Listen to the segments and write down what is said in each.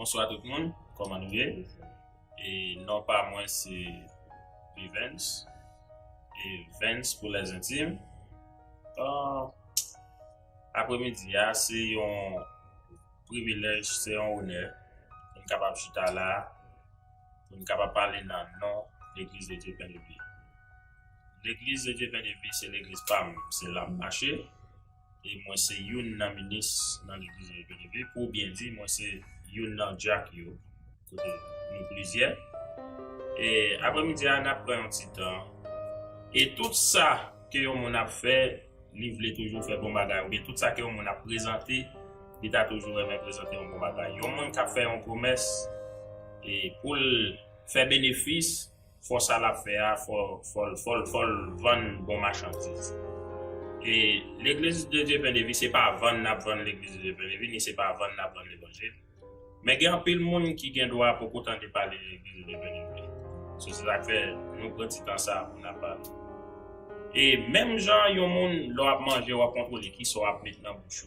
Bonsoir tout le monde, comment nous est? Et non pas moi, c'est Vivens. Et Vens pour les intimes. Après-midi, c'est un privilège, c'est un honneur. On est capable de chuter là, on est capable de parler dans le nom de l'église de Dieu Pain de Vie. L'église de Dieu Pain de Vie, c'est l'église PAM, c'est la marché. Et moi, c'est Youn nan ministre dans l'église de Dieu Pain de Vie. Pour bien dire, moi, c'est Youn nan Jack yo, côté nous plusieurs. Et après-midi, on a pris un petit temps. Et tout ça que on a fait, il voulait toujours faire bon bagage. Et tout ça que on a présenté, il a toujours aimé présenter un bon bagage. Il y a un monde qui a fait un commerce et pour faire bénéfice, faut ça la faire, faut vendre bon marchandise. Et l'église de Dieu Pain de Vie, c'est pas vendre l'église de Dieu Pain de Vie, ni c'est pas vendre l'évangile. Mais il y a un peu de monde qui a droit pour autant de parler de l'église de Dieu Pain de Vie. C'est ça que fait nous pratiquons ça, on a parlé. Et même gens, il y a des gens qui ont mangé ou contrôler qui sont à mettre dans le bouche.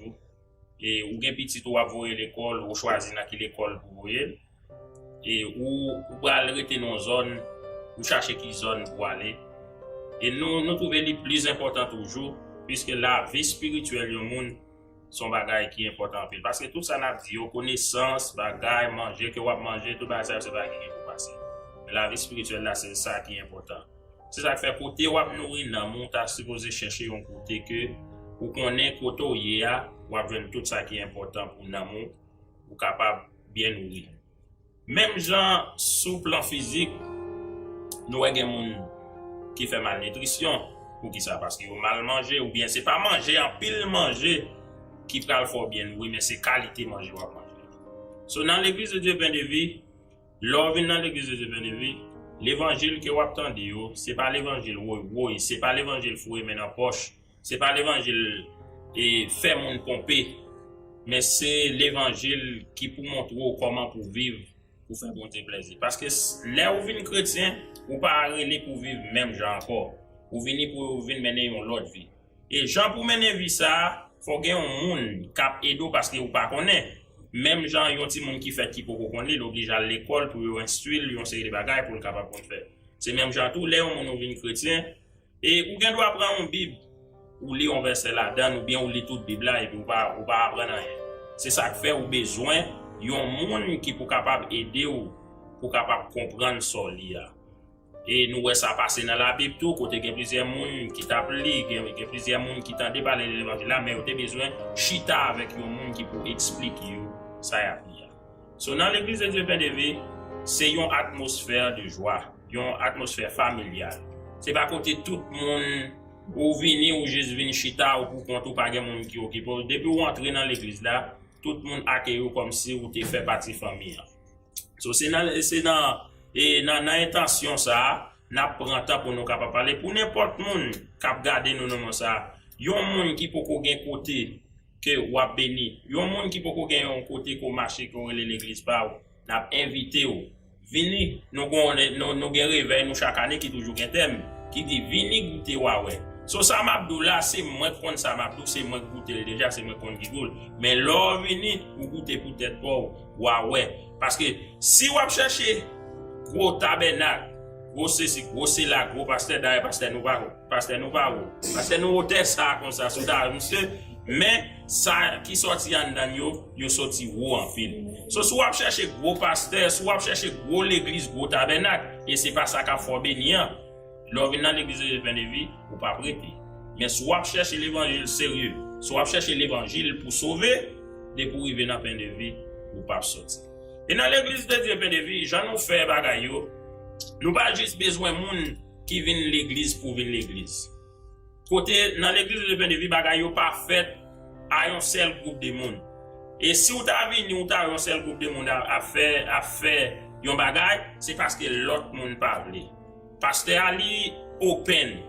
Et ou gen petit ou à voir l'école, ou choisir dans quelle école pour voyer. Et ou aller rester dans une zone, ou chercher qui zone pour aller. Et nous trouvons les plus important toujours, puisque la vie spirituelle du monde, son bagage qui est important. Parce que tout ça n'a dit, connaissance, bagage, manger, que vous manger, tout ça, c'est pas qui est pour passer. Mais la vie spirituelle là, c'est ça qui est important. C'est ça qui fait côté ou nourrir dans mon ta supposé chercher un côté que ou connaît côté où il y a ou avoir tout ça qui est important pour l'amour ou capable bien nourrir. Même gens sous plan physique nous avons des gens qui fait malnutrition ou qui ça parce qu'ils ont mal mangé ou bien c'est pas manger en pile manger qui pral fort bien nourrir mais c'est qualité manger ou manger. So dans l'église de Dieu Pain de Vie, lors dans l'église de Dieu Pain de Vie, l'évangile que vous attendez, c'est pas l'évangile oui, c'est pas l'évangile fouet mais dans poche, c'est pas l'évangile et fait mon pomper, mais c'est l'évangile qui pour montrer comment pour vivre, pour faire bon plaisir. Parce que là où vient chrétien, ou pas aller pour vivre même gens encore, ou venir pour venir mener une autre vie. Et gens pour mener vie ça, faut gagner un monde cap aider parce que ou pas connaît. Même gens yon ti monde qui fait qui pour connaître, l'oblige à l'école pour instruire, yon série de bagages pour le capable de faire. C'est même gens tout les on vient chrétien et ou gain doit prendre une Bible ou lire un verset là-dedans ou bien ou lire toute Bible là et puis ou pas apprendre rien. C'est ça qui fait ou besoin yon monde qui pour capable aider ou pour capable comprendre ça là. Et nous ça passer dans la Bible tout côté il y a plusieurs monde qui t'appliquent, il y a plusieurs monde qui t'en déballer l'évangile là mais vous avez besoin chita avec yon monde qui pour expliquer ça y a bien. So dans l'église de Dieu Pain de Vie, c'est une atmosphère de joie, une atmosphère familiale. C'est pas côté tout le monde ou venir ou juste venir chita ou pour compte ou pas de monde qui occupe. Depuis ou entrer dans l'église là, tout le monde accueille comme si vous te fait partie famille. So c'est dans intention ça, n'a prend temps pour nous capable parler pour n'importe monde cap garder nous non ça. Yon monde qui peut gagner côté que ou a béni. Yon monde qui peut gagner un côté ko marché ko l'église pas n'a invité ou. Vini nous réveil nous chaque année qui toujours un thème qui dit vini goûter ouais. So ça m'abdou là c'est moi prendre ça m'abdou c'est moi goûter déjà c'est moi prendre qui goûte. Mais là vini ou goûter peut-être pas ouais parce que si ou a chercher gros tabernacle gros c'est là gros pasteur d'ailleurs pasteur nous pas pasteur nous hôtel ça comme ça souda monsieur mais ça qui sorti en dedans yo sorti haut en fil. So soit chercher gros pasteur, soit chercher gros l'église, gros tabernacle et c'est pas ça qu'a fort bénir. Lors dans l'église de Pain de Vie ou pas prêter. Mais soit chercher l'évangile sérieux, soit chercher l'évangile pour sauver, de pour arriver dans Pain de Vie ou pas sortir. Et dans l'église de Dieu Pain de Vie, j'en nous fait bagaille yo. Nous pas juste besoin monde qui viennent l'église pour venir l'église. Côté dans l'église de Pain de Vie bagaille yo pas fait à un seul groupe de monde. Et si vous avez venu ou un seul groupe de monde à faire yon bagay, c'est parce que l'autre monde parle. Pasteur Ali open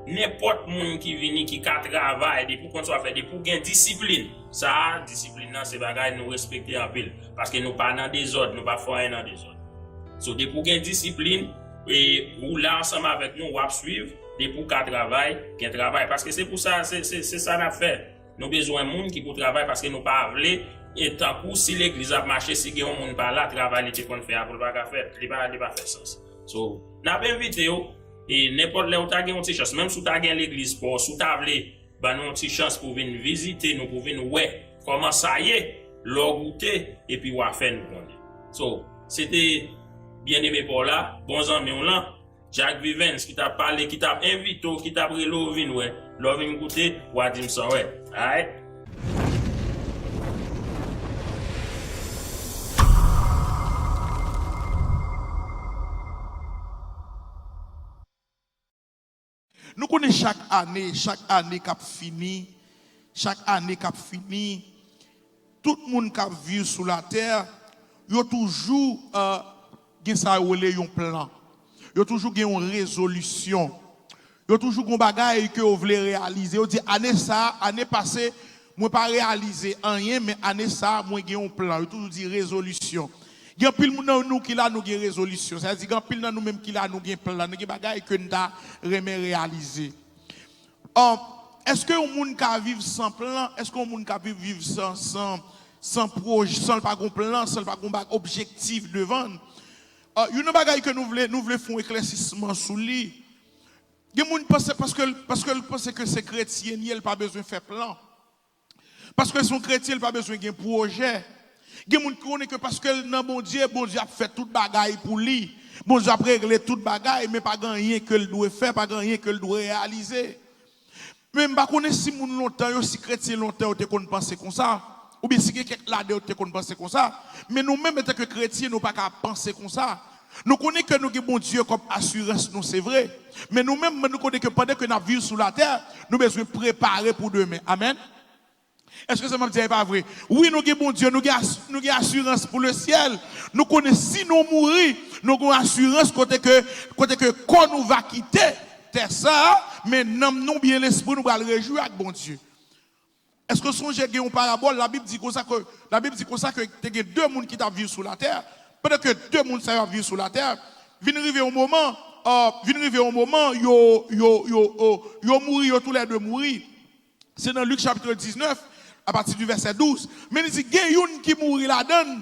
n'importe monde qui vient qui travaille depuis qu'on soit fait depuis pour gain discipline. Ça discipline là c'est bagay nous respecter en pile parce que nous pas dans des ordres, nous pas faire dans des ordres. So depuis pour gain discipline et ou là ensemble avec nous on va suivre depuis pour travail, gain travail parce que c'est pour ça c'est ça n'a fait. Nous besoin de monde qui pour travailler parce que nous pas voulons et tant que si l'église a marché si il y a un monde par là travailler qui qu'on fait pour pas faire, il pas faire sens. So, n'a pas invité yo et n'importe là où tu as une petite chance même si tu as l'église pour sous table bah nous une petite chance pour venir visiter nous pour venir ouais comment ça y est leur goûter et puis va faire nous connaître. So, c'était bien aimé pour là, bons amis on là. Jack Vivens qui t'a parlé, qui t'a invité, qui t'a pris l'eau vin ouais. L'eau vin goûter, ou à dire ça ouais. Alright. Nous connaissons chaque année qui a fini, tout le monde qui a vécu sur la terre, il y a toujours un plan, il y a toujours une résolution, il y a toujours un bagage que vous voulez réaliser. Vous dites, année passée, moi pas réalisé rien, mais année ça, moi j'ai un plan. Il y a toujours dit résolution. Il y a pile de nous qui là nous avons résolution. C'est-à-dire qu'il y a pile de nous même qui là nous avons plan, nous avons des bagages que nous avons réaliser. Est-ce que un monde qui vivre sans plan, est-ce qu'un monde qui vivre sans projet, sans pas un plan, sans pas un objectif devant? Il y a des bagages que nous voulons faire un éclaircissement sous lui. Il y a des gens qui pensent que c'est chrétien, il n'a pas besoin de faire plan. Parce que son chrétien, il n'a pas besoin d'un projet. Il y a des gens qui connaissent que parce que bon Dieu a fait toute bagaille pour lui. Bon Dieu a réglé toute bagaille, mais pas rien que il doit faire, pas rien que il doit réaliser. Même pas connaître si moun longtemps, si chrétien longtemps, on pense comme ça. Ou bien si quelqu'un là on pense comme ça. Mais nous-mêmes, en tant que chrétiens, nous pas qu'à penser comme ça. Nous connaissons que nous avons bon Dieu comme assurance, nous c'est vrai. Mais nous-mêmes, nous connaissons que pendant que nous vivons sur la terre, nous devons préparer pour demain. Amen. Est-ce que ça m'a dit pas vrai? Oui, nous avons bon Dieu, nous avons assurance pour le ciel. Nous connaissons si nous mourons, nous avons assurance côté que quand nous va quitter terre ça, mais nous bien l'esprit nous va le réjouir avec bon Dieu. Est-ce que son j'ai une parabole? La Bible dit comme ça que il y a deux mondes qui t'a vivre sur la terre. Pendant que deux mondes ça vivre sur la terre, vient arriver un moment, yo mourir, tous les deux mourir. C'est dans Luc chapitre 19 à partir du verset 12. Mais il dit il y a une qui mourit là-dedans,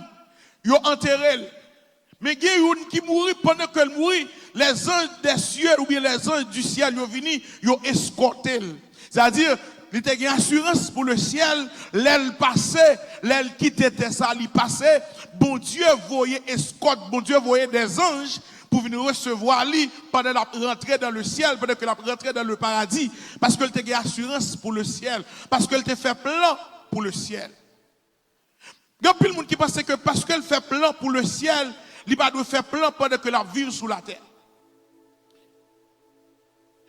yo enterré. Mais il y a une qui mourit pendant qu'elle mourit, les anges des cieux ou bien les anges du ciel ils viennent, ils escorté. C'est-à-dire il y a une assurance pour le ciel, l'aile passait, l'aile quittait ça, il passait. Bon Dieu voyait escorte, bon Dieu voyait des anges pour venir recevoir lui pendant la rentrée dans le ciel, pendant que la rentrée dans le paradis, parce qu'elle a une assurance pour le ciel, parce qu'elle t'a fait plan pour le ciel. Il y a plus de monde qui pense que parce qu'elle fait plan pour le ciel, il va faire plan pendant que la vie sous la terre.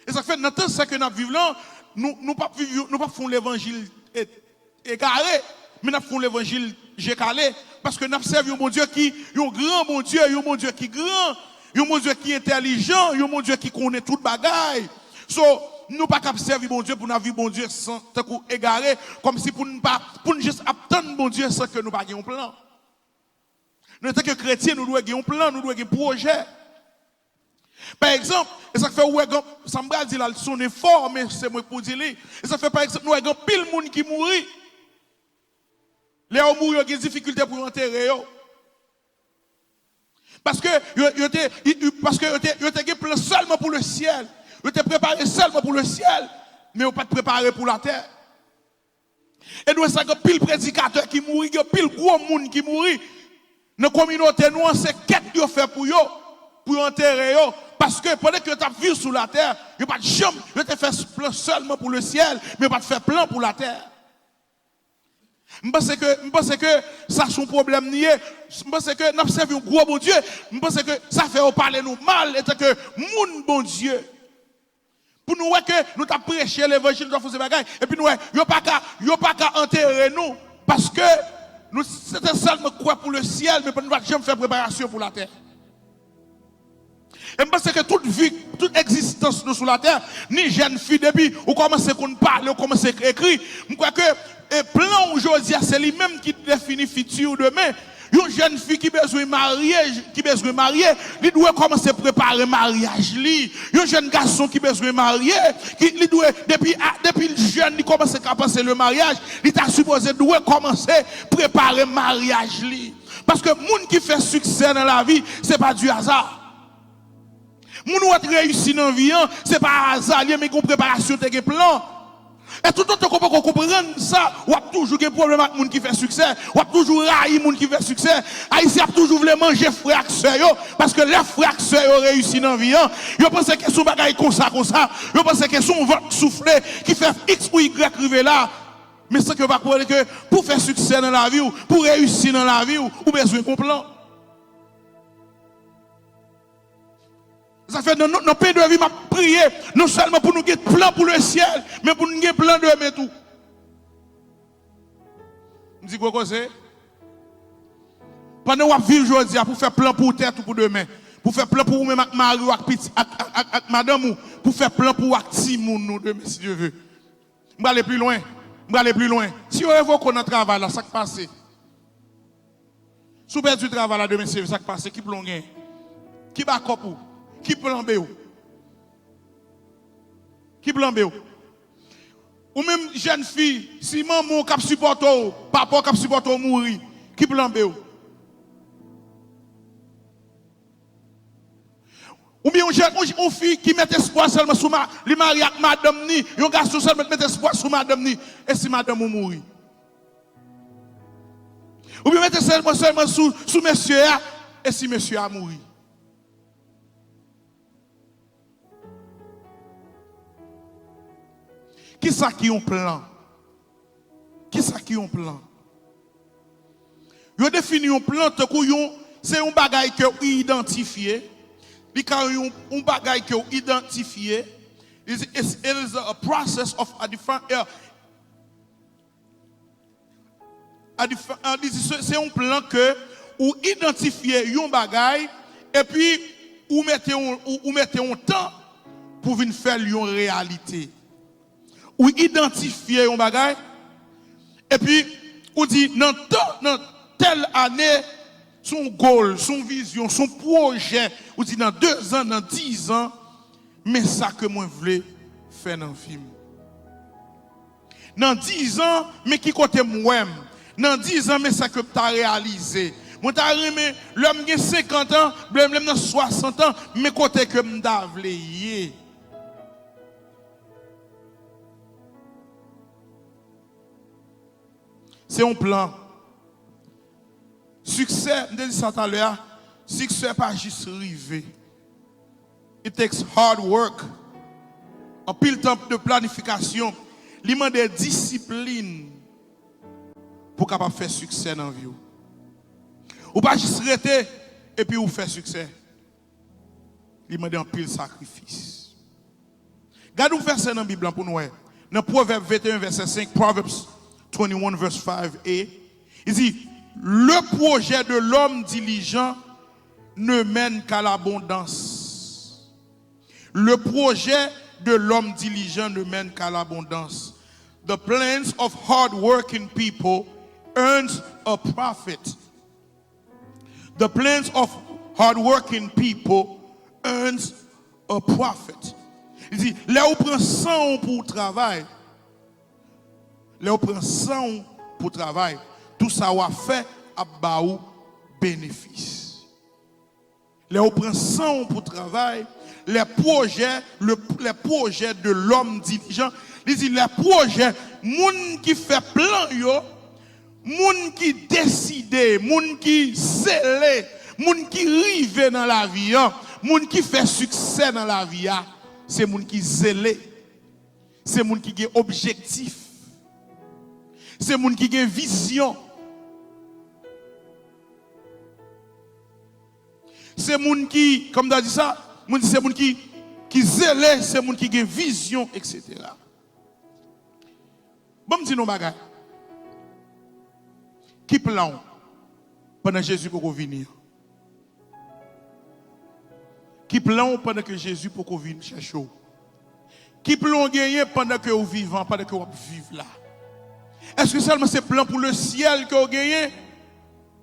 Et ça fait dans temps ça que nous vivons là, nous pas font l'évangile égaré, mais nous font l'évangile jécalé parce que nous servons un bon Dieu qui est un grand bon Dieu, un bon Dieu qui est grand, un bon Dieu qui est intelligent, un bon Dieu qui connaît toute bagaille. So nous pas capable servir bon Dieu pour nous vivre bon Dieu sans tant égaré comme si pour nous juste attendre bon Dieu sans que nous pas un plan. Nous en tant que chrétiens, nous devons avoir un plan, nous devons avoir un projet. Par exemple, et ça fait ça me dit là son effort mais c'est moi pour dire et ça fait par exemple nous avons pile monde qui mourit. Les gens mourent, ils ont des difficultés pour enterrer. Parce que ils étaient plan seulement pour le ciel. Ils étaient préparés seulement pour le ciel, mais ils n'ont pas préparé pour la terre. Et nous avons pile prédicateur qui mourit, pile gros monde qui mourit. Dans la communauté, nous c'est quête qu'ils fait pour enterrer. Parce que pendant que tu as vu sur la terre, il n'y a pas de chambre, tu as fait plan seulement pour le ciel, mais pas de faire plan pour la terre. Je pense que ça c'est un problème nié. Je pense que nous servons un gros bon Dieu. Je pense que ça fait parler nous mal et que mon bon Dieu. Pour nous que nous avons prêché l'évangile, nous avons fait des bagages. Et puis nous, il n'y a pas qu'à enterrer nous. Parce que nous c'était seulement quoi pour le ciel, mais nous ne pouvons jamais faire préparation pour la terre. Et je pense que toute vie, toute existence nous sur la terre, ni jeune fille depuis, ou commence à parler, ou commence à écrire, je crois que le plan aujourd'hui, c'est lui-même qui définit le futur demain. Une jeune fille qui besoin marier, il doit commencer à préparer mariage li. Un jeune garçon qui besoin marier, il doit depuis le jeune il commence à penser le mariage, il t'a supposé doit commencer à préparer mariage li. Parce que monde qui fait succès dans la vie, c'est pas du hasard. Moun qui réussit dans la vie, c'est pas hasard, mais une préparation, un plan. Et tout le temps qu'on peut comprendre ça, on a toujours des problèmes avec les gens qui font succès, on a toujours raillé les gens qui font succès. Haïti a toujours voulu manger frères et parce que les frères et réussissent dans la vie. Ils pensent que son bagage comme ça. Ils pensent que son ventre soufflé qui fait X ou Y arriver là. Mais ce que vous ne que pour faire succès dans la vie, pour réussir dans la vie, vous avez besoin d'un plan. Ça fait dans notre pays de vie, m'a prié, non seulement pour nous avoir un plan pour le ciel, mais pour nous avoir un plan de demain tout. Je dis quoi c'est? Pendant que vous vivez aujourd'hui, pour faire plan pour terre ou pour demain, pour faire plan pour vous-même avec Marie ou avec madame, pour faire plan pour vous petit nous demain, si Dieu veut. Je vais aller plus loin. Si vous évoquez notre travail là, ça qui passe. Si vous perdez du travail là demain, c'est ça qui passe. Qui plonge? Qui bat pour? Qui plan B? Qui plan B? Ou même jeune fille, si maman cap supporte, papa cap supporte mourir, qui plan B? Ou bien une fille qui met espoir seulement sur les mariés avec madame ni, un garçon seulement met espoir sur madame ni, et si madame mourir. Ou bien mettre seulement sur monsieur, et si monsieur a mouru. Qui ça qui a un plan? Qui ça qui a un plan? Vous définissez un plan, c'est un bagage que vous identifiez. Because un bagage que vous identifiez, it is a process of a different. C'est un plan que vous identifiez un bagage et puis vous mettez un temps pour venir faire une réalité. Ou identifier un bagage et puis ou dit dans telle année son goal, son vision, son projet, ou dit dans 2 ans, dans 10 ans, mais ça que moi voulais faire dans le film. Dans 10 ans, mais qui côté moi? Dans 10 ans, mais ça que tu as réalisé. Moi t'as remis l'homme qui a 50 ans, l'homme qui 60 ans, mais côté que m'ta voulé. C'est un plan. Succès, je dis ça tout à l'heure, succès pas juste arriver. It takes hard work. Un pile temps de planification. Il demande des disciplines pour capable faire succès dans la vie. Ou pas juste rester et puis vous faire succès. Il demande un pile sacrifice. Regardez vous verset dans la Bible pour nous. Dans Proverbe 21 verset 5, Proverbs 21 verse 5a, il dit le projet de l'homme diligent ne mène qu'à l'abondance. Le projet de l'homme diligent ne mène qu'à l'abondance. The plans of hard-working people earns a profit. The plans of hard-working people earns a profit. Il dit, là où prend 100 pour travail, là où prend 100 pour travail, tout ça va faire à baou bénéfice. Là où prend 100 pour travail, les projets de l'homme diligent, il dit les projets, moun qui fait plan yo, moun qui décide, moun qui scellé, moun qui rive dans la vie, moun qui fait succès dans la vie, c'est moun qui zélé, c'est moun qui a objectif, c'est moun qui a vision. C'est moun qui, comme tu as dit ça, c'est moun qui zélé, c'est moun qui a vision, etc. Bon, dis nous bagay. Qui plan pendant Jésus pour venir? Qui plan pendant que Jésus pour venir chercher? Qui plan gagner pendant que vous vivez, pendant que vous vivez là? Est-ce que seulement c'est plan pour le ciel que vous gagnez?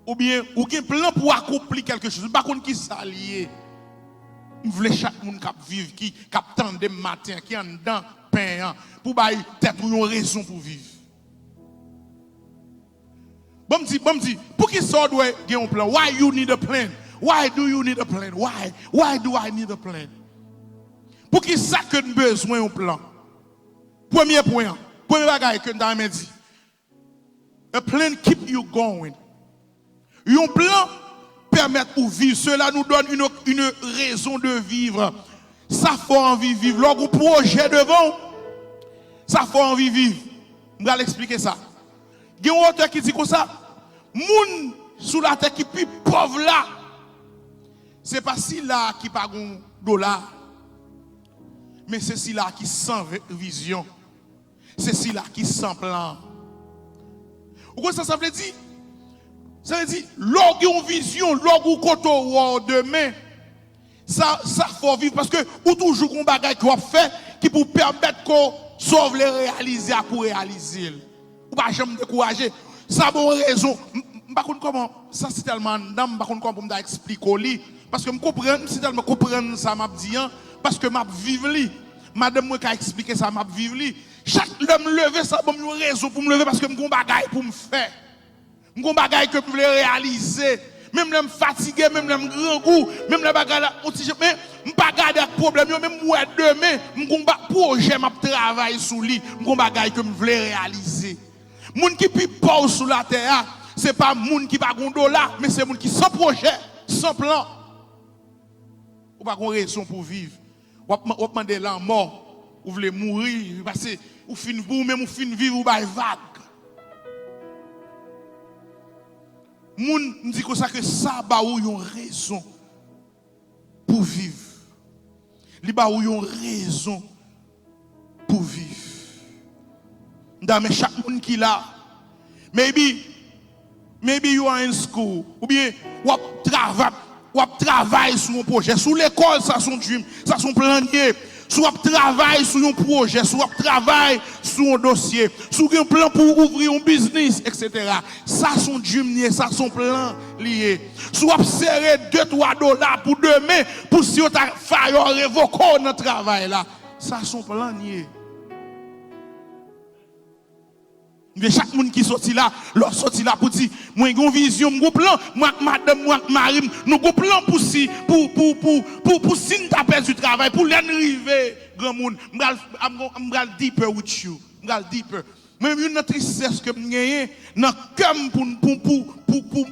ou bien ou un plan pour accomplir quelque chose. Par contre qui s'allier. Je voulais chaque monde qui vivre, qui attend des matins, qui en dedans pain pour bailler tête ou une raison pour vivre. Bon dit, pour qui ça doit avoir un plan? Why you need a plan? Why do you need a plan? Why do I need a plan? Pour qui ça que nous besoin un plan? Premier point, premier bagage que nous avons dit. A plan keep you going. Un plan permet de vivre. Cela nous donne une raison de vivre. Ça fait envie de vivre. Lorsqu'on projet devant, ça fait envie de vivre. Je vais l'expliquer ça. Il y a un auteur qui dit comme ça, moun sous la terre qui plus pauvre là, c'est pas si là qui pas un dollar, mais c'est si là qui sans vision, c'est si là qui sans plan. Ou quoi ça veut dire? Ça veut dire, lorsqu'on une vision, lorsqu'on compte demain, ça faut vivre parce que ou toujours un bagage qu'on fait qui pour permettre qu'on sauve les réaliser pour réaliser. Ou pas jamais décourager. Ça bon raison. Par contre comment ça c'est tellement ndam par contre comment pour m'expliquer parce que me comprendre c'est tellement comprendre ça m'a dit parce que m'a vivre li. Madame moi qu'a expliquer ça m'a vivre li. Chaque l'homme lever ça bon raison pour me lever parce que me gon bagage pour me faire. Me gon bagage que je voulais réaliser. Même les fatigué, même les grand goût, même les bagages là, mais je ne pas garder problème, même moi demain, je projet, je travaille sur lui, je bagage que je voulais réaliser. Moun qui pi pauvre sur la terre, ce n'est pas moun qui pas un dollar, mais c'est moun qui sans projet, sans plan. Ou pas raison pour vivre. Ou demander la mort, ou voulez mourir, parce que ou fin vous même ou fin vivre ou vague. Moun me dit que ça ba ou yon raison pour vivre. Li ba ou yon raison pour vivre. Dans chaque monde qui là, maybe you are in school ou bien ou travaille sur un projet, sur l'école ça son dream, ça son planier. Soit travail sur un projet, soit travail sur un dossier, sur un plan pour ouvrir un business, etc. Ça son dream, ça son plan lié. Soit serrer 2-3 dollars pour demain, pour si on a fait révoquer notre travail là. Ça son plan lié. Mais chaque monde qui sorti là, leur sorti là pour dire, moi j'ai une vision, mon plan, moi madame, moi Marim, nous avons plan pour si nous t'as perdu du travail, pour l'arriver, grand monde, m'gal deeper with you, m'gal deeper. Même une tristesse que m'gagne, dans comme pour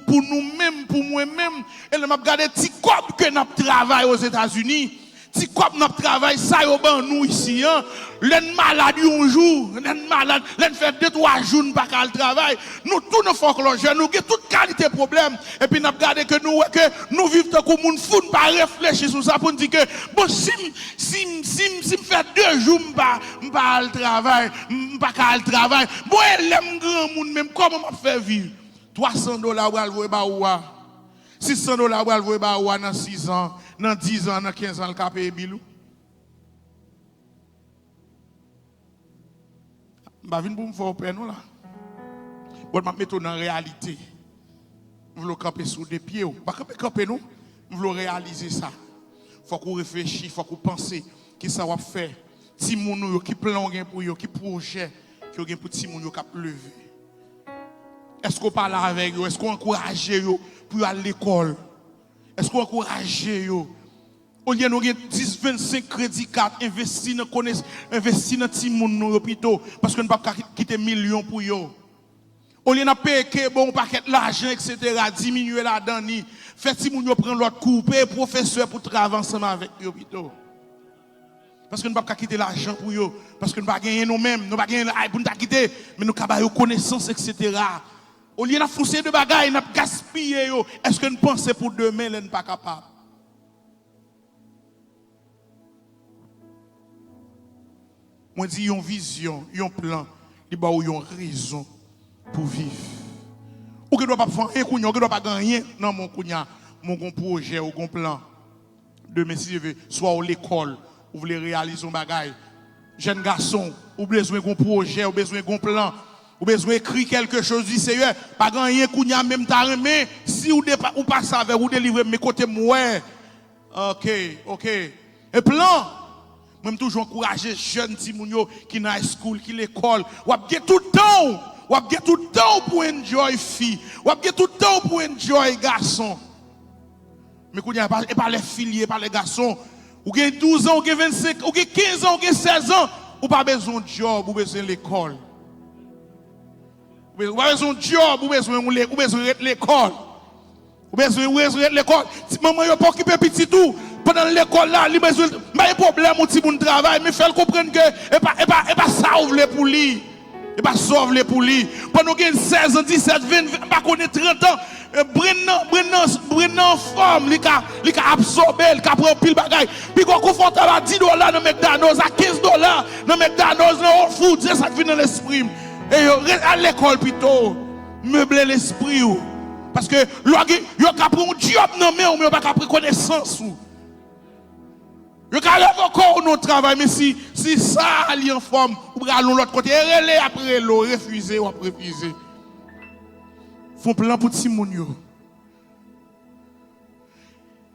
nous-mêmes, pour moi-même, et là m'a regardé petit cop que nous travaillons aux États-Unis. Si comme notre travail, ça y est, nous ici, l'en malade un jour, l'en malade, l'en fait 2-3 jours, nous pas qu'à le travail. Nous, tous nos folklore, nous avons toute qualité de problème. Et puis, nous regardons que nous vivons comme un fou, nous pas réfléchir sur ça pour nous dire que, bon, si me fait 2 jours, je ne pas le travail, je pas qu'à le travail. Bon, l'aime grand monde, même comment m'a fait vivre? $300 pour le voir, 600 $ pour le voir dans 6 ans. Dans 10 ans, dans 15 ans, le cap est bilou. Je vais venir pour me faire peine là. Je vais mettre dans la réalité. Je veux camper sur des pieds. Je vais camper nous. Je veux réaliser ça. Il faut qu'on réfléchisse, il faut qu'on pense qui ça va faire. Si moun qui plan pour yo, qui projet qui gen pour ti moun yo cap lever. Est-ce qu'on parle avec eux? Est-ce qu'on encourage eux pour aller à l'école? Est-ce qu'on encourage eux? Au lieu de 10-25 crédits cartes, investir dans connaissance, investir dans ti moun dans l'hôpital parce qu'on ne peut pas quitter millions pour eux. Au lieu de payer bon paquet l'argent, etc., diminuer la donne, faire ti moun yo prendre l'autre cours, payer professeur pour travailler ensemble avec l'hôpital. Parce que nous ne pouvons pas quitter l'argent pour eux. Parce que nous ne pouvons pas gagner nous-mêmes. Nous ne pouvons pas gagner pour nous quitter. Mais nous avons connaissance, etc. Au lieu de foncer de bagailles, nous avons gaspillé. Est-ce que nous pensons pour demain, nous ne sommes pas capables? Moi, je dis, une vision, un plan, il y a une raison pour vivre. Ou que ne doit pas faire rien, ou que ne doit pas gagner dans mon projet ou mon plan. Demain, si je veux, soit à l'école, ou voulez réaliser un bagage. Jeune garçon, ou besoin d'un projet, ou besoin d'un plan, Ou besoin écrire quelque chose du Seigneur, pas rien kounya même ta remé, si ou pas savez ou délivrer mes côtés moi. OK. Et plan même toujours encourager jeunes timounio qui dans high school, qui l'école, ou a tout le temps pour enjoy fille, ou a tout le temps pour enjoy garçon. Mais kounya pas les filles, pas les garçons. Ou gen 12 ans, ou gen 25, ou gen 15 ans, ou gen 16 ans, ou pas besoin de job, ou besoin de l'école. Ou pas besoin de job, ou besoin de l'école. Ou besoin de l'école. Si maman n'a pas occupé petit tout, pendant l'école là, il besoin pas problème au petit monde travail, mais faire comprendre que et pas sauve les pour lui. Et pas sauve les pour lui. Pendant qu'il 16 ans, 17, 20, pas connaître 30 ans, Brennan forme, il a absorbé, il a pris pile bagaille. Puis qu'on confortable à $10 dans McDonald's, à $15 dans McDonald's, dans Whole Foods, c'est ça qui vient dans l'esprit. Et à l'école plutôt, meubler l'esprit. Parce que il y a pris un job non mais on n'a pas pris connaissance. Il y a encore notre travail, mais si ça est en forme, ou allons l'autre côté, relais après l'eau, refuser ou après refuser. Font plan pour ti moun yo.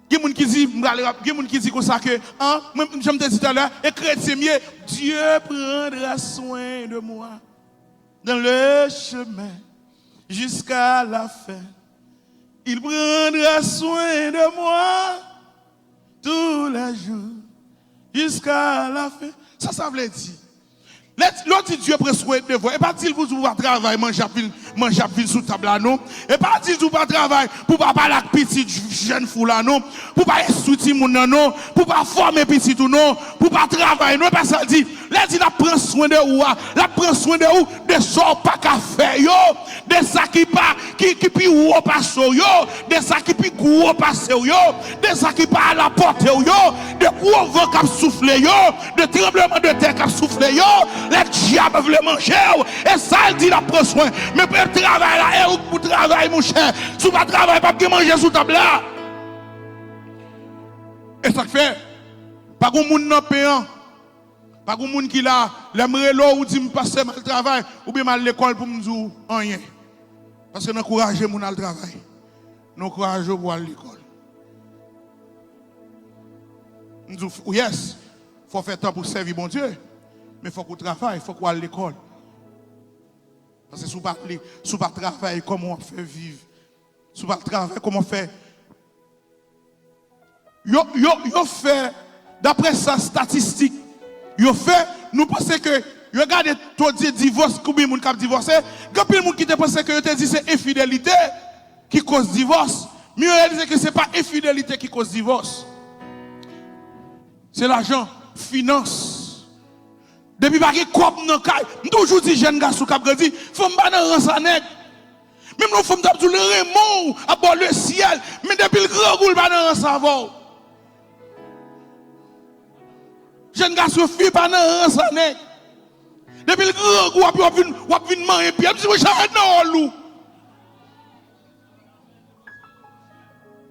Il y a des gens qui disent comme ça que, même je me disais tout à l'heure, et chrétien mieux, Dieu prendra soin de moi dans le chemin jusqu'à la fin. Il prendra soin de moi tous les jours jusqu'à la fin. Ça veut dire. L'autre Dieu prend soin de vous. Et pas dire que vous pouvez travailler, manger à pile sous table là, non. Et pas dire que vous pouvez travailler pour pas parler avec petit jeune fou là, non. Pour pas insulter mon non. Pour pas former petit tout non. Pour pas travailler, non. Pas ça dit. Là, il prend soin de vous. La prend soin de vous. De ça pas qu'à faire, yo. De ça qui puis haut passe, yo. De ça qui puis gros passe, yo. De ça qui pas à la porte, yo. De gros vent qui souffle, yo. De tremblement de terre qui souffle, yo. Les diables veulent manger. Et ça, il dit la prend soin. Mais pour travailler là, et pour travailler, mon cher. Si vous ne travaillez pas, vous manger sous table là. Et ça fait, pas de monde dans le pays. Pas de monde qui là, l'aimerait l'eau ou dit me passer mal travail, ou bien mal l'école pour me dire rien. Parce que nous encourageons mon al travail. Nous encourageons pour aller à l'école. Nous disons, yes, il faut faire temps pour servir mon Dieu. Mais il faut qu'on travaille, il faut qu'on aille à l'école. Parce que si vous ne pas travailler, comment on fait vivre? Si vous ne pas travailler, comment on fait? Yo fait, d'après sa statistique, yo fait, nous pensons que, regardez, toi dis divorce, combien de gens qui divorcé, combien de gens qui te pensent que te dit c'est infidélité qui cause divorce. Mais réaliser que ce n'est pas infidélité qui cause divorce. C'est l'argent, finance. Depuis que je suis toujours dit, jeune garçon qui a grandi, il faut me battre dans nèg. Même nous, il faut me battre le remon, à bord le ciel. Mais depuis le grand goût, il va dans savon. Jeune garçon, fille, pas dans nèg. Depuis le grand goût, il va venir manger, puis il va dire, non, loup.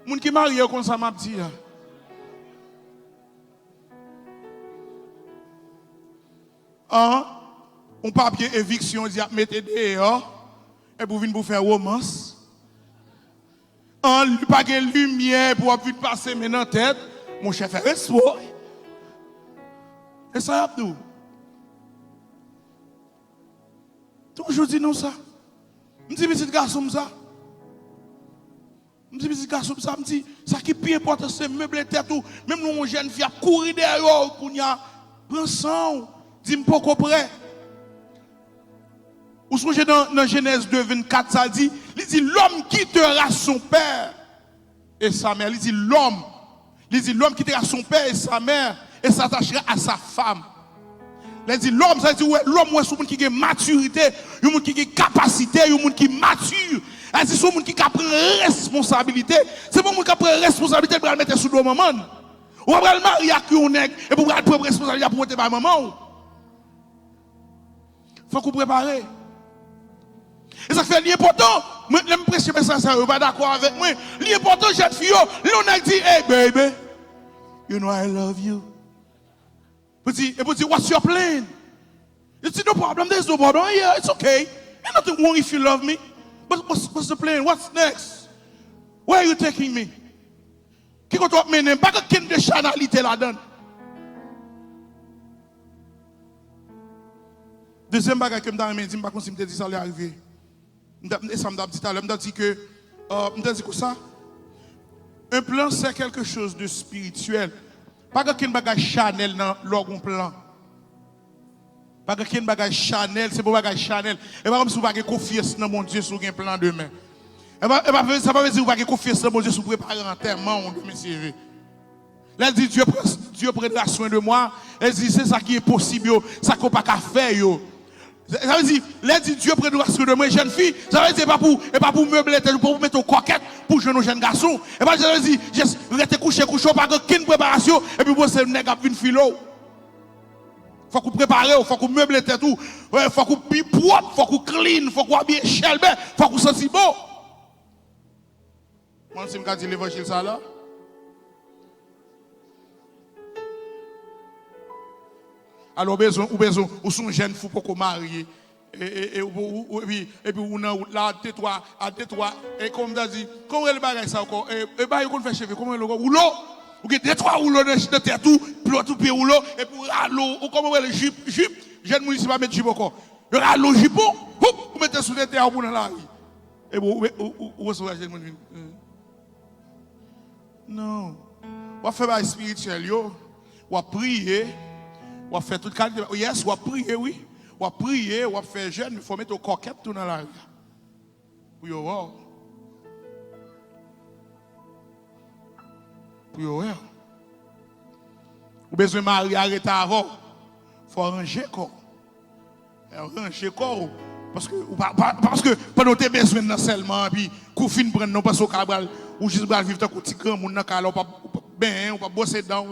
Les gens qui marient comme ça, m'a dit. Un papier éviction, dit mettez dehors, et pour venir faire romance. Pas de lumière pour venir passer dans la tête. Mon chef est resto. Et ça a tout. Toujours dit non ça. Je dis petit garçon ça. Je dis petit garçon ça. Je dis ça qui est plus important c'est meubler tête tout. Même nous jeunes filles courir derrière pour y a prend sang. Dis-moi pourquoi prêt. Ou songez dans Genèse 2, 24, ça dit, il dit l'homme quittera son père et sa mère. Il dit l'homme quittera son père et sa mère et s'attachera à sa femme. Il dit l'homme, ça dit ouais, l'homme c'est un monde qui a maturité, un monde qui a capacité, un monde qui est mature. Il dit c'est un monde qui a pris responsabilité. C'est pas un monde qui a pris responsabilité pour le mettre sous dos maman. Ou après le marier avec un nègre et pour prendre responsabilité pour monter par maman. Il faut qu'on prépare. Et ça fait l'important. Je me prêche ça, vous n'êtes pas d'accord avec moi. L'important, jeune fille, l'on a dit, hey baby, you know I love you. Et vous dites, what's your plan? You see, no problem, there's no problem here, it's okay. And nothing wrong if you love me. But what's the plan? What's next? Where are you taking me? Qui qu'on t'a mené? Pas que ken de chanalité là-dedans. Deuxième bagage que m'd'a dit, m'pas si m'te dit ça allait arriver. Et ça m'd'a dit tout à l'heure, m'd'a dit que m'd'a dit que ça un plan c'est quelque chose de spirituel. Pas que ken bagage Chanel dans l'orgon plan. Pas que ken bagage Chanel, c'est pour bagage Chanel. Et pas comme si vous pas confiance dans mon Dieu sur un plan demain. Et ça va veut dire que vous pas confiance dans mon Dieu sur préparer enterrement de mes. Là dit Dieu prendra soin de moi. Elle dit c'est ça qui est possible, ça qu'on pas qu'à faire yo. Ça veut dire, là dit Dieu prendra soin de moi jeune fille, ça veut dire pas pour meubler pour mettre au coquette pour jeune jeune garçon. Et pas ça veut dire juste rester couché pas que qu'une préparation et puis vous c'est nèg a vinn filo. Faut qu'on prépare, faut qu'on meubler tout. Ouais, faut qu'on pi propre, faut qu'on clean, faut qu'on habille chelbe, faut qu'on senti beau. Moi si me dit l'évangile ça là. Alors, ou sont jeunes fous pour qu'on marie. Et puis, on a là, Détroit, et comme on a dit, comment le bagage ça encore? Et bah, on fait chef, comment le rouleau? Ou que Détroit rouleau de terre tout, tout pied rouleau, et puis ralo, ou comment le jupe, jeune municipal pas mettre jupe encore. Le ralo jupe, vous mettez sous les terres pour dans la rue. Et vous, où est-ce que jeune municipal? Non. On va faire un spirituel, on va prier. On va faire toute qualité. Yes, on va prier, oui. On va prier, on va faire jeûne, mais il faut mettre au coquette tout dans la rue. Pour yo voir. Pour yo voir. Ou besoin de marier arrêter avant. Il faut arranger corps. Arranger corps. Parce que pendant tes besoins de seulement, puis qu'on finit prendre non pas au cabral, ou juste vivre tant que petit grand monde dans le pas ben, on pas bosser dedans.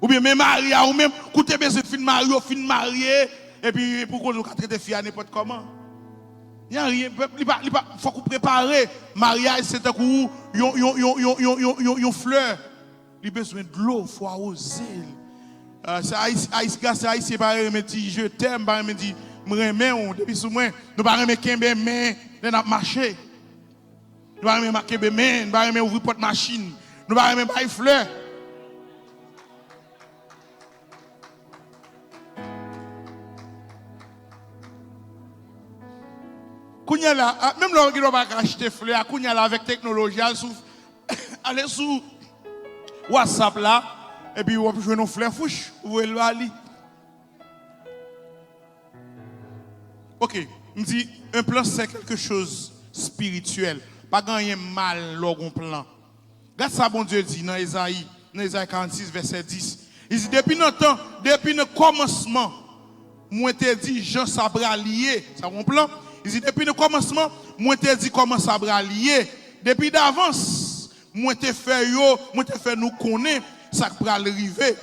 Ou bien même marié, ou même coûter besoin de fin marié, et puis pour qu'on traite filles à n'importe comment. Il n'y a rien, il faut qu'on prépare. Mariage, c'est un coup, yon fleur. Il a besoin de l'eau, il faut arroser. C'est haïtien, pareil, me dit je t'aime, pareil, me dit me remets, depuis sous moi, nous pas remettre qu'un main, nous n'a marché. Nous pas remettre qu'un main, nous pas remettre ouvrir porte machine, nous pas remettre bailler fleur. Kounya là, même là, on va acheter fleurs, Kounya là avec technologie, allez sous WhatsApp là, et puis on peut jouer nos fleurs fouches, où elle va aller. Ok, me dit, un plan c'est quelque chose spirituel, pas gagner mal l'orgon plan. Regarde ça, bon Dieu dit dans Isaïe 46, verset 10. Il dit, depuis le commencement, moi te dit, Jean Sabra lié, ça mon plan. Il dit, depuis le commencement, moi te dit comment ça va lier. Depuis d'avance, moi te fait nous connaître ça va arriver.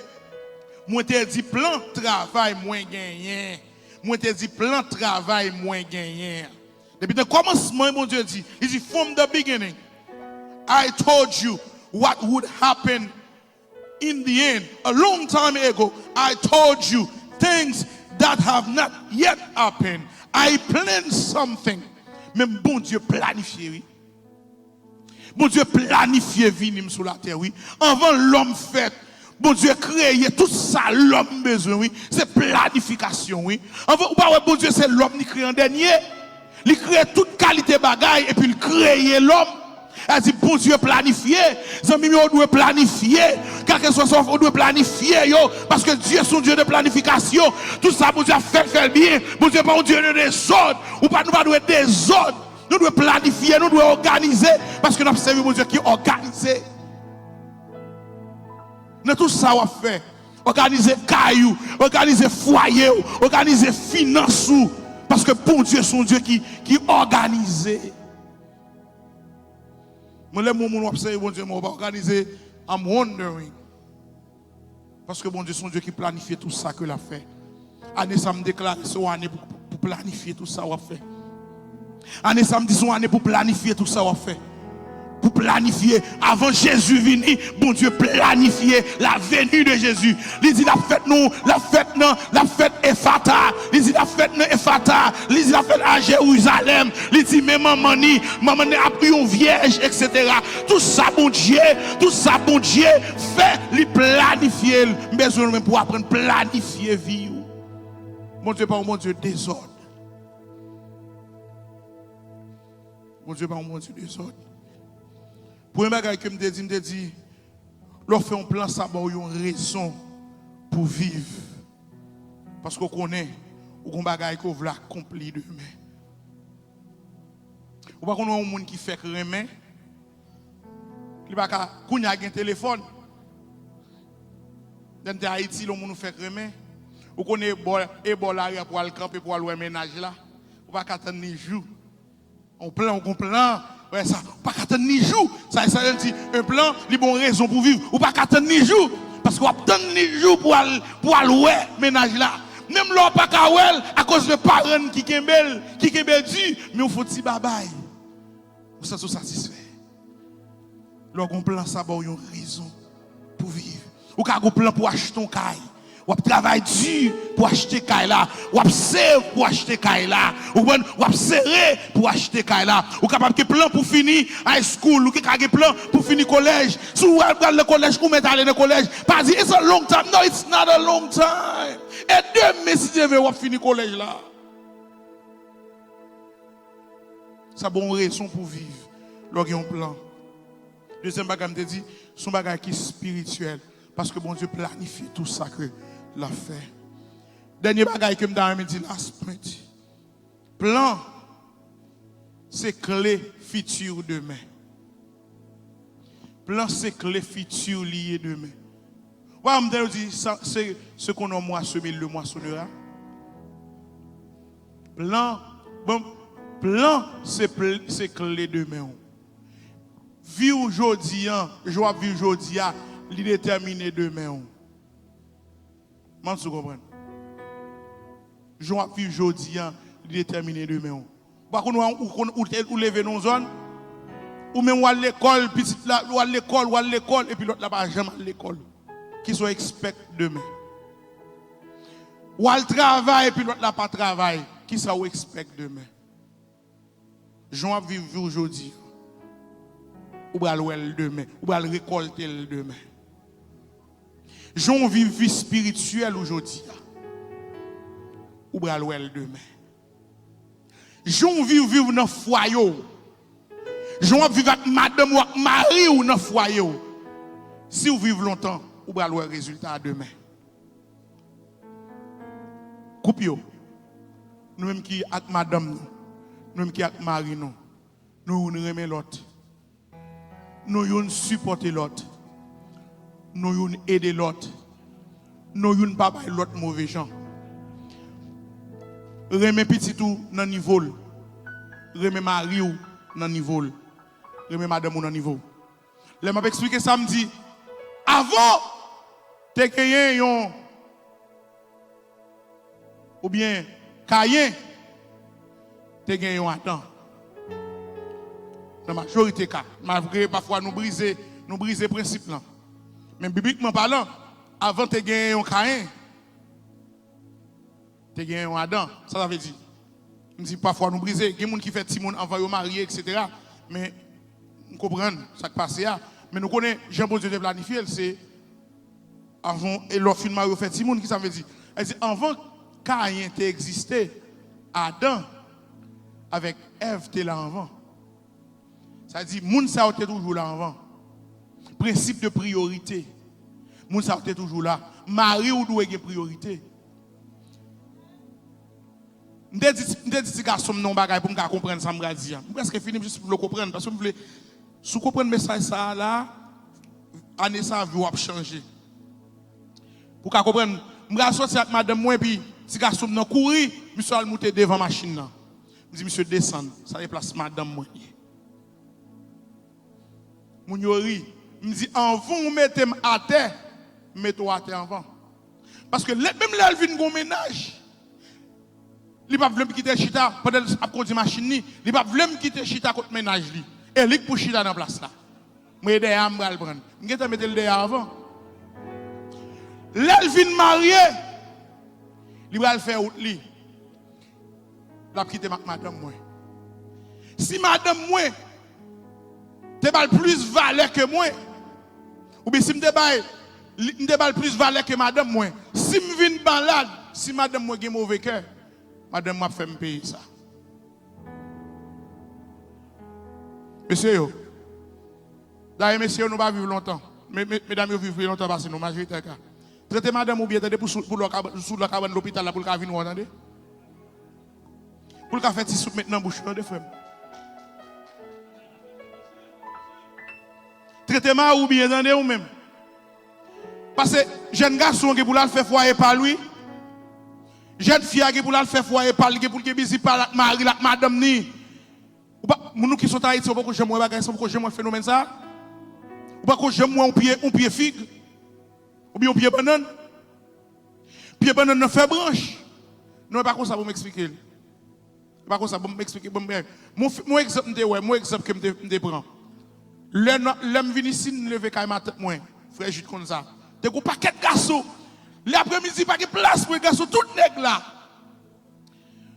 Moi te dit plan travail moins gagné. Moi te dit plan travail moins gagné. Depuis le commencement, mon Dieu dit, il dit from the beginning, I told you what would happen in the end. A long time ago, I told you things that have not yet happened. I planned something. Même bon Dieu planifié, oui. Bon Dieu planifié venir sur la terre, oui. Avant l'homme fait, bon Dieu créé tout ça, l'homme besoin, oui. C'est planification, oui. Avant, bon Dieu, c'est l'homme qui crée en dernier. Il crée toute qualité bagaille et puis il crée l'homme. Elle dit, bon Dieu planifié. Zami, on doit planifier. Quelque chose, on doit planifier, yo. Parce que Dieu est son Dieu de planification. Tout ça, bon Dieu fait bien. Bon Dieu, pas un Dieu de désordre. Ou pas, nous pas doit désordre. Nous devons planifier, nous devons organiser. Parce que nous avons servi mon Dieu qui est organisé. Nous tout ça, on fait. Organiser caillou, organiser foyer, organiser finance. Parce que bon Dieu est son Dieu qui est organisé. Moi, les moments où je bon Dieu, je vais organiser, I'm wondering. Parce que bon Dieu, son Dieu qui planifie tout ça que l'a fait. Année, ça me déclare, c'est une année pour planifier tout ça, on a fait. Année, ça me dit, c'est une année pour planifier tout ça, on a fait. Pour planifier, avant Jésus venir, bon Dieu planifier la venue de Jésus. Il dit la fête nous, la fête Ephata. Il dit la fête fait dans Ephata, il dit fait à Jérusalem, il dit mais maman a pris une vierge, etc. Tout ça bon Dieu fait, il planifier, besoin même pour apprendre planifier vie. Mon Dieu pas un bon Dieu désordre. Mon Dieu pas un bon Dieu désordre. Pour un bagage que me dit, leur fait un plan ça ba une raison pour vivre. Parce qu'on connaît ou un bagage qu'on veut accomplir demain. Ou pas qu'on a un monde qui fait remet. Il pas ka kounya un téléphone. Dans Haïti le monde fait remet. Ou connaît Ebola pour aller camper pour aller ménage là. Ou pas attendre ni jour. On plan. Ouais, ça, pas attendre ni jour. Ça dit un plan, il bon raison pour vivre. Ou pas attendre ni jour. Parce qu'on attend ni jour pour aller ménage là. Même là, pas kawel, à cause de parents qui kembel du, mais on faut ti babay. Ou ça sont satisfait. Là, on plan ça, bon, une raison pour vivre. Ou ka on plan pour acheter ton caille. Ou travail dur pour acheter caille là, ou serre pour acheter caille là, ou serrer pour acheter caille là, ou capable de plan pour finir high school, ou capable plan pour finir collège. Si vous allez le collège, ou mettre aller dans le collège, pas dire it's a long time. No, it's not a long time. Et demain si Dieu veut ou finir collège là. Ça bonne raison pour vivre. Lorsqu'il y a un plan. Deuxième bagage me dit, son bagage qui est spirituel parce que bon Dieu planifie tout ça que l'a fait. Dernier bagage que me dit last point. Plan, c'est clé futur demain. Plan, c'est clé futur lié demain. Ouais, me dit c'est ce qu'on a moissonné, le moissonnera. Plan, c'est clé demain. Vie aujourd'hui, joie vie aujourd'hui, il détermine demain. Vous comprenez? Joie vie aujourd'hui, il détermine demain. Par contre, ou lever dans zone, ou même ou à l'école, petite là, ou à l'école, et puis l'autre là pas jamais à l'école. Qui sont expect demain. Ou à le travail, et puis l'autre là pas travail. Qui ça ou expect demain? Joie vivre aujourd'hui. Ou va le demain, ou va le récolter le demain. J'en vis vie spirituelle aujourd'hui. Ou va le demain. J'en vivre dans le foyer. J'en vivre avec madame ou avec mari ou dans le foyer. Si vous vivez longtemps, ou va le résultat demain. Coupe yo. Nous même qui avec madame nous même qui avec mari nous remet l'autre. Nous yon supporter l'autre. Nous yon aider l'autre. Nous yon pas bailler l'autre mauvais gens. Remet petit tout dans niveau. Remet mari ou dans niveau. Remet madame ou dans niveau. Là m'a expliquer samedi. Avant te gagné yon ou bien Cayen te gagné yon attend. Dans la majorité des cas, malgré parfois nous briser le principe là. Mais bibliquement parlant, avant de gagner un Caïn, tu gagné un Adam. Ça veut dire. Je dis parfois nous briser. Il y a des gens qui font Timon avant de marier, etc. Mais nous comprenons ce qui passe là. Mais nous connaissons, Jean-Paul Dieu planifié, c'est avant, et leur film Mario fait Timon, qui ça veut dire? Elle dit, avant Caïn existé, Adam avec Ève était là avant. Ça dit, moun sa était toujours là avant. Principe de priorité. Moun sa était toujours là. Marie ou doit avoir priorité. Je dis garçon non bagay pour me comprendre ça me dire. Je presque fini juste pour le comprendre parce que vous voulez si vous comprenez le message ça là année ça vie va changer. Pour comprendre, je sortir avec madame moi puis si garçon non courir, monsieur al monter devant machine là. Je dis monsieur descend, ça déplace madame moi. Moun yo ri, me dit en vous mettez à terre, mettez à terre avant. Parce que même là elle vient gon ménage. Il pas veut quitter chita pendant a conduire machine, il pas veut quitter chita contre ménage li. Et il pour chita dans place là. Moi derrière me le prendre. M'geta mettre le derrière avant. Là elle vient marier. Il va le faire out li. la quitter madame moi. Si madame moi te bal plus valeur que moi, ou bien si me te plus valeur que madame moi, si me vinn balade, si madame moi gen mauvais cœur, madame m'a fait me payer ça. Monsieur yo. D'ailleurs messieurs nous pas vivre longtemps. Mesdames vous vivre longtemps parce que nous majoritaire cas. Traitez madame ou bien attendez pour sous le cabane de l'hôpital là pour le venir entendez. Pour le faire ti soupe maintenant bouche de frère. Traitement ou bien attendez ou même. Parce que jeune garçon qui pour la faire foyer par lui. Jeune fille qui pour la faire foyer par lui pour que bisi par mari la madame ni. Nous qui sont à Haïti, on peut que j'aime moi bagage, on peut que j'aime moi phénomène ça. On peut que j'aime moi un pied figue. Ou bien un pied banane. Pied banane ne fait branche. Non, pas comme ça pour m'expliquer. Pas comme ça pour m'expliquer. Mon exemple que me prend. L'homme vient ici, ne lever quand même moi, frère juste comme ça. T'es un paquet de garçons. L'après-midi, pas de place pour les garçons, tout nègre là.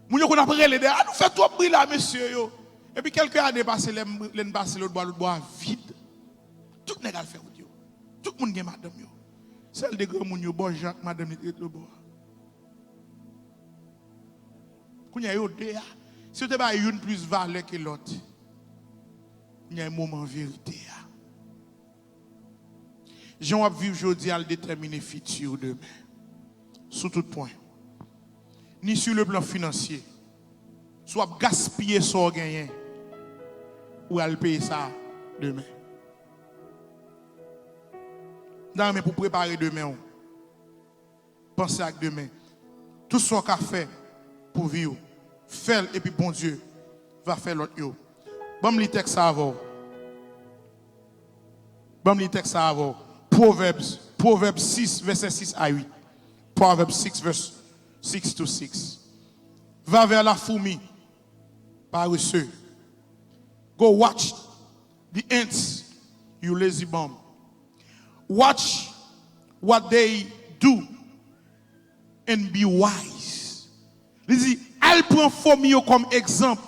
Moun yo qu'on après les ah nous fait trop bruit là monsieur yo. Et puis quelques années passées, les passé l'autre bois vide. Tout nèg a fait yo. Tout le monde gen madame yo. Celle de grand moun yo bon Jacques madame le bois. Kounya yo de si tu ba une plus valeur que l'autre. Il y a un moment vérité. Jean va vivre aujourd'hui à le déterminer futur demain. Sous tout point. Ni sur le plan financier. Soit gaspiller son gain ou à le payer ça demain. Non, mais pour préparer demain, pensez à demain. Tout ce qu'on a fait pour vivre, faire et puis bon Dieu va faire l'autre. Bon, le texte avant. Bon, le texte avant. Proverbes 6, verset 6 à 8. Proverbes 6, verset 6 to 6. Va vers la fourmi, paresseux. Go watch the ants, you lazy bum. Watch what they do and be wise. Il dit, elle prend fourmi comme exemple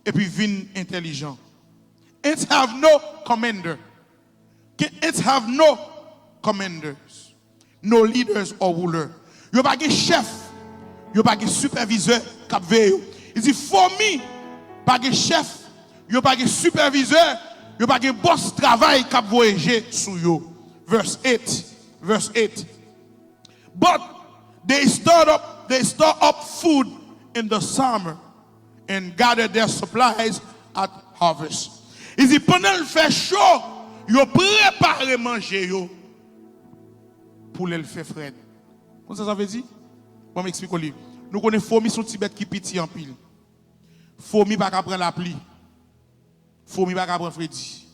et puis vin intelligent. Ants have no commander. Ants have no commanders, no leaders or ruler. Yo pas de chef, yo pas de superviseur qui veille. Il dit fourmi, pas de chef, yo pas de superviseur, yo pas de boss travail qui voyager sur yo. Verse 8. But they store up food in the summer and gather their supplies at harvest. Il dit pendant le fait chaud, yo prépare manger yo pour le faire frais. Comment ça veut dire? Bon m'explique lui. Nous connaissons fourmi son Tibet qui petit en pile. Fourmi pas prendre la pluie. Fourmi pas prendre Freddy.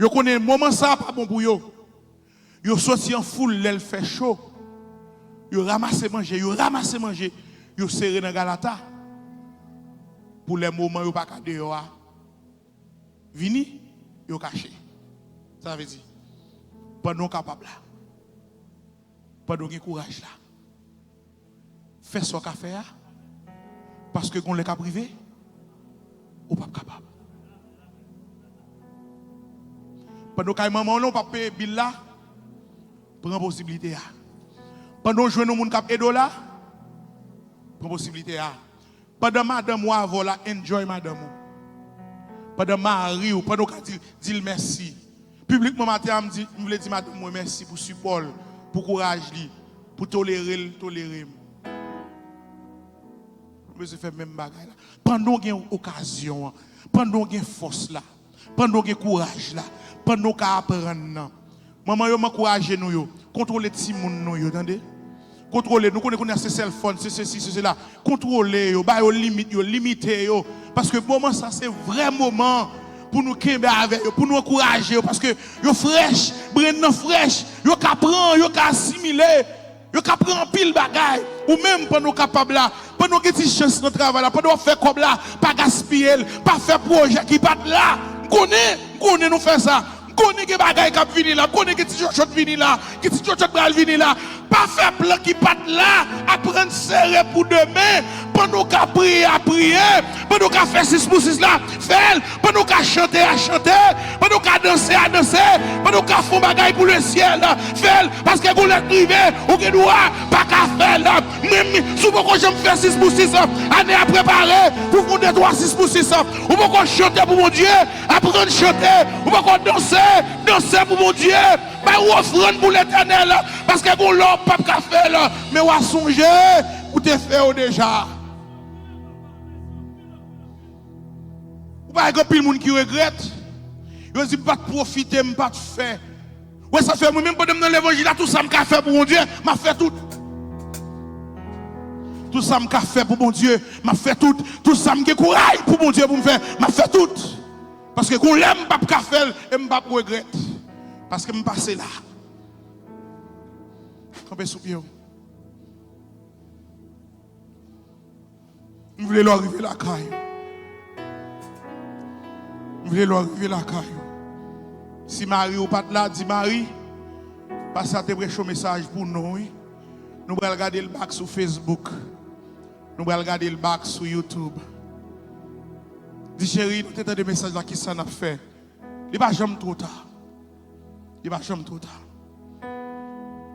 Yo connaît moment ça pas bon pour yo. Yo sorti en foule l'elle fait chaud. Yo ramasse manger, yo serré dans Galata. Pour les moments yo pas ka dehors. Vini, yo caché. Ça veut dire pendant capable là. Pendant gen courage là. Fais ce qu'a fait parce que qu'on le cas privé ou pas capable. Pendant que maman non pas payer bill là, prend possibilité là. Pendant jouer nos monde cap aider là, prend possibilité là. Pendant madame ou avant là, enjoy madame. Pendant mari ou pendant qu'a dit merci. Publiquement matin me dit madame merci pour support, pour courage li, pour tolérer. Je fais même bagaille là. Pendant qu'il y a occasion, pendant qu'il y a force là, pendant qu'il y a courage là, pendant qu'il y a apprendre. Maman yo m'encourage nous yo, contrôler ti moun nous yo, entendez? Contrôler, nous connaissons ces cell phone, c'est ceci, c'est cela. Contrôler yo, ba yo limiter yo parce que moment ça c'est vrai moment pour nous kembe avec yo, pour nous encourager yo parce que yo fraîche, brennan fraîche, yo ka prend, yo ka assimiler. Yo ka prend pile bagaille ou même pendant capable là pendant que tu chance dans travail là pendant faire comme là pas gaspiller pas faire projet qui pas là connaît nous faire ça connaît que bagaille qui venir là connaît que ti chouchot venir là que ti chouchot bral venir là pas Pas faire plan qui part là, à prendre serré pour demain, pendant qu'à prier à prier, pendant qu'à faire 6 pour 6 là, faire, pendant qu'à chanter à chanter, pendant qu'à danser à danser, pendant qu'à faire bagaille pour le ciel, faire, parce que vous l'êtes privé, ou que nous pas qu'à faire là, même si vous j'aime faire 6 pour 6, année à préparer, pour qu'on détruise 6 pour 6, ou pour chanter pour mon Dieu, apprendre à chanter, ou pour danser pour mon Dieu, ou offrande pour l'éternel, parce que vous l'avez pas qu'à faire là, mais vous songer, vous te fait déjà. Vous pas grand pile monde qui regrette. Vous dit pas de profiter, pas de faire. Ouais, ça fait moi-même pendant dans l'évangile là, tout ça m'a fait pour mon Dieu, m'a fait tout. Tout ça m'a fait pour mon Dieu, m'a fait tout. Tout ça m'a courage pour mon Dieu pour me faire, m'a fait tout. Parce que qu'on l'aime pas qu'à faire et m'a pas regrette. Parce que me passé là. Campez sous pied. Vous voulez l'arriver la caille. Vous voulez l'arriver la caille. Si Marie ou pas là, dit Marie, passe à te prêcher un message pour nous. Oui? Nous allons regarder le bac sur Facebook. Nous allons regarder le bac sur YouTube. Dis chérie, nous avons des messages là qui s'en a fait. Il va jamais trop tard. Il va jamais trop tard.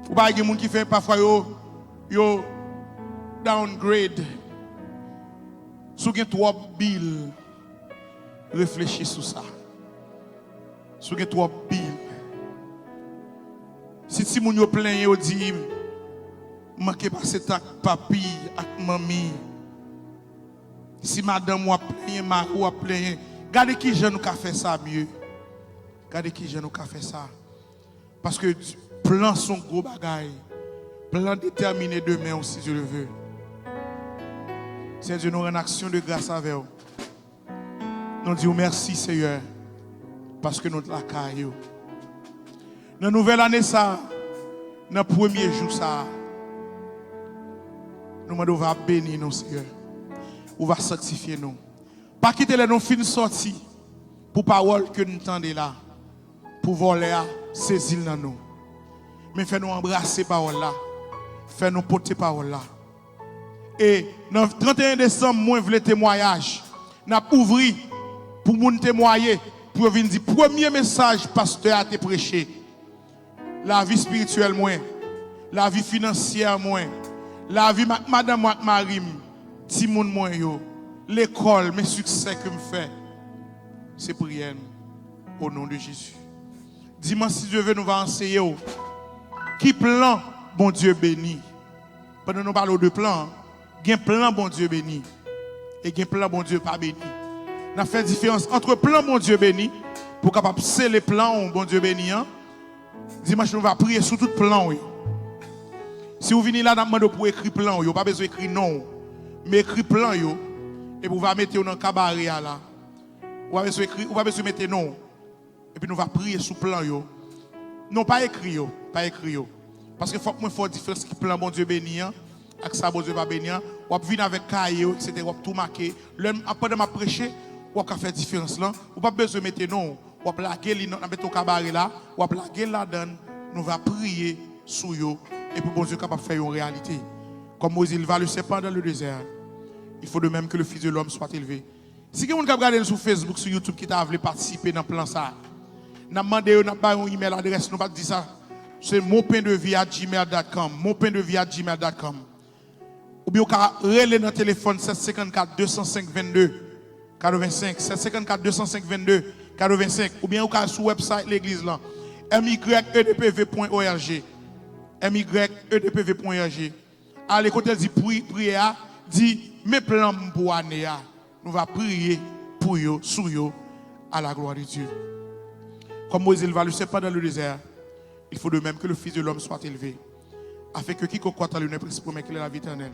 Ou pas, il y a des gens qui font parfois yo downgrade. Si vous avez 3 billes, réfléchissez sur ça. Si vous avez 3 billes. Si vous avez plein, vous dites, manquez pas cet acte papi avec mamie. Si madame ou plein, ma ou plein, regardez qui jeune nous a fait ça mieux. Regardez qui jeune nous a fait ça. Parce que plan son gros bagaille. Plan déterminé demain si Dieu le veut. C'est Dieu nous rend action de grâce avec vous. Nous disons merci Seigneur. Parce que nous la caillou. Dans la nouvelle année ça, dans le premier jour ça, nous devons bénir nous Seigneur. Ou va sanctifier nous. Pas quitter les nous fin sorti pour parole que nous entendons là. Pour voler, saisir dans nous. Mais fais-nous embrasser parole là. Fais-nous porter parole là. Et le 31 décembre, moi, je veux témoignage. Nous avons ouvert pour nous témoigner. Pour venir dire, premier message, pasteur a été prêché. La vie spirituelle, moins. La vie financière, moins. La vie, madame Marim, Timoun, moins. L'école, mes succès que je fais. C'est prière au nom de Jésus. Dis-moi si Dieu veut, nous va enseigner. Qui plan, bon Dieu béni. Pendant nous parlons de plan, il y a un plan, bon Dieu béni. Et il y a un plan, bon Dieu pas béni. On a fait différence entre plan, bon Dieu béni, pour capable sceller les plans, bon Dieu béni. Dimanche, nous va prier sur tout plan. Si vous venez là, nous pour écrire plan, vous n'avez pas besoin d'écrire non. Mais écrire plan, et vous va mettre dans le cabaret là. Vous n'avez pas besoin de mettre non. Et puis nous va prier sur plan. Non, pas écrit. Pas écrit. Parce que faut que moi faut différence qui plan bon Dieu béni avec ça bon Dieu pas béni. Ou venir avec cahier etc. ou tout marqué. Après de m'a prêcher, ou faire différence là. Ou pas besoin de mettre non. Ou plaquer li dans mettre au cabaret là, ou plaquer là dedans. Nous va prier sur yo et puis bon Dieu capable faire une réalité. Comme Moïse il va le serpent dans le désert. Il faut de même que le Fils de l'homme soit élevé. Si quelqu'un qui a regardé sur Facebook, sur YouTube qui t'a voulu participer dans le plan ça. N'a demandé n'a pas un email adresse, nous pas dire ça. C'est monpaindevie@gmail.com, monpaindevie@gmail.com. Ou bien vous relais dans le téléphone 754 205 22 85 754 205 22 85 ou bien vous sur le website l'église là myedpv.org myedpv.org. Allez côté dit prière dit mes plans pour année nous va prier pour eux sur eux à la gloire de Dieu. Comme Moïse va le serpent dans le désert, il faut de même que le Fils de l'homme soit élevé, afin que quiconque croit en lui ne puisse promettre la vie éternelle.